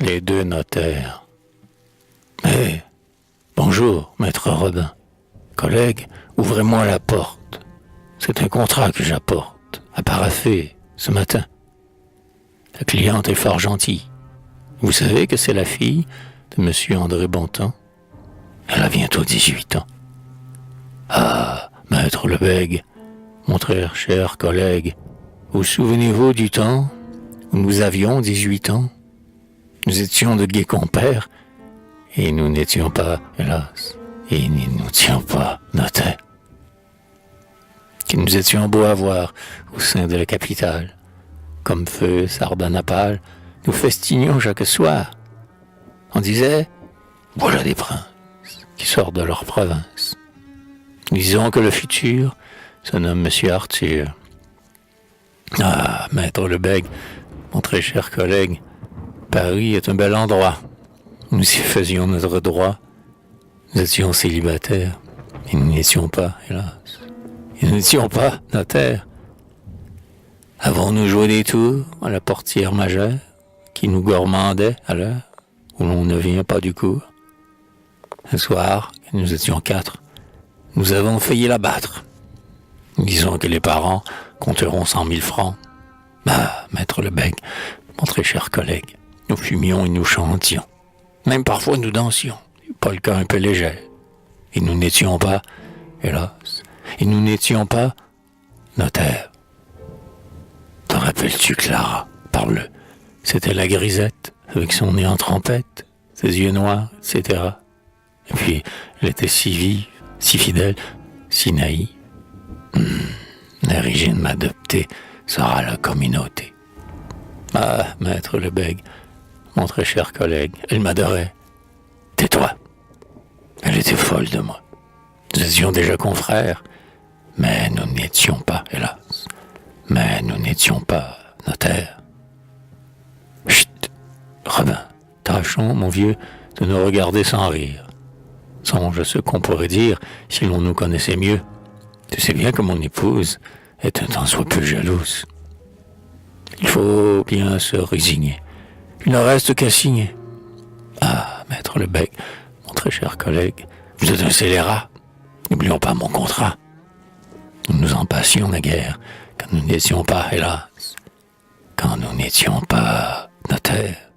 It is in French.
les deux notaires. Eh, bonjour, maître Robin. Collègue, ouvrez-moi la porte. C'est un contrat que j'apporte, à paraffer, ce matin. La cliente est fort gentille. Vous savez que c'est la fille de monsieur André Bontemps? Elle a bientôt 18 ans. Ah, maître Lebègue, mon très cher collègue, vous souvenez-vous du temps où nous avions 18 ans? Nous étions de gais compères, et nous n'étions pas, hélas, et nous n'étions pas notaires. Que nous étions beaux à voir au sein de la capitale. Comme feu Sardanapale, nous festinions chaque soir. On disait, voilà des princes qui sortent de leur province. Disons que le futur se nomme Monsieur Arthur. Ah, maître Lebègue, mon très cher collègue, Paris est un bel endroit. Nous y faisions notre droit. Nous étions célibataires, et nous n'étions pas, hélas. Et nous n'étions pas notaires. Avons-nous joué des tours à la portière majeure, qui nous gourmandait à l'heure où l'on ne vient pas du cours? Un soir, nous étions 4, nous avons failli la battre. Disons que les parents compteront 100 000 francs. Ah, maître Lebègue, mon très cher collègue, nous fumions et nous chantions. Même parfois nous dansions, pas le cas un peu léger. Et nous n'étions pas, hélas, et nous n'étions pas notaires. Te rappelles-tu, Clara? Parle. C'était la grisette, avec son nez en trempette, ses yeux noirs, etc. Et puis, elle était si vive, si fidèle, si naïve. L'origine m'adopter sera la communauté. Ah, maître Lebègue, mon très cher collègue, elle m'adorait. Tais-toi. Elle était folle de moi. Nous étions déjà confrères, mais nous n'étions pas, hélas. Mais nous n'étions pas notaires. Chut, Robin, tâchons, mon vieux, de nous regarder sans rire. Songe à ce qu'on pourrait dire si l'on nous connaissait mieux. Tu sais bien que mon épouse est un tant soit peu jalouse. Il faut bien se résigner. Il ne reste qu'à signer. Ah, maître Lebègue, mon très cher collègue, vous êtes un scélérat. N'oublions pas mon contrat. Nous nous en passions naguère, quand nous n'étions pas, hélas, quand nous n'étions pas notaires.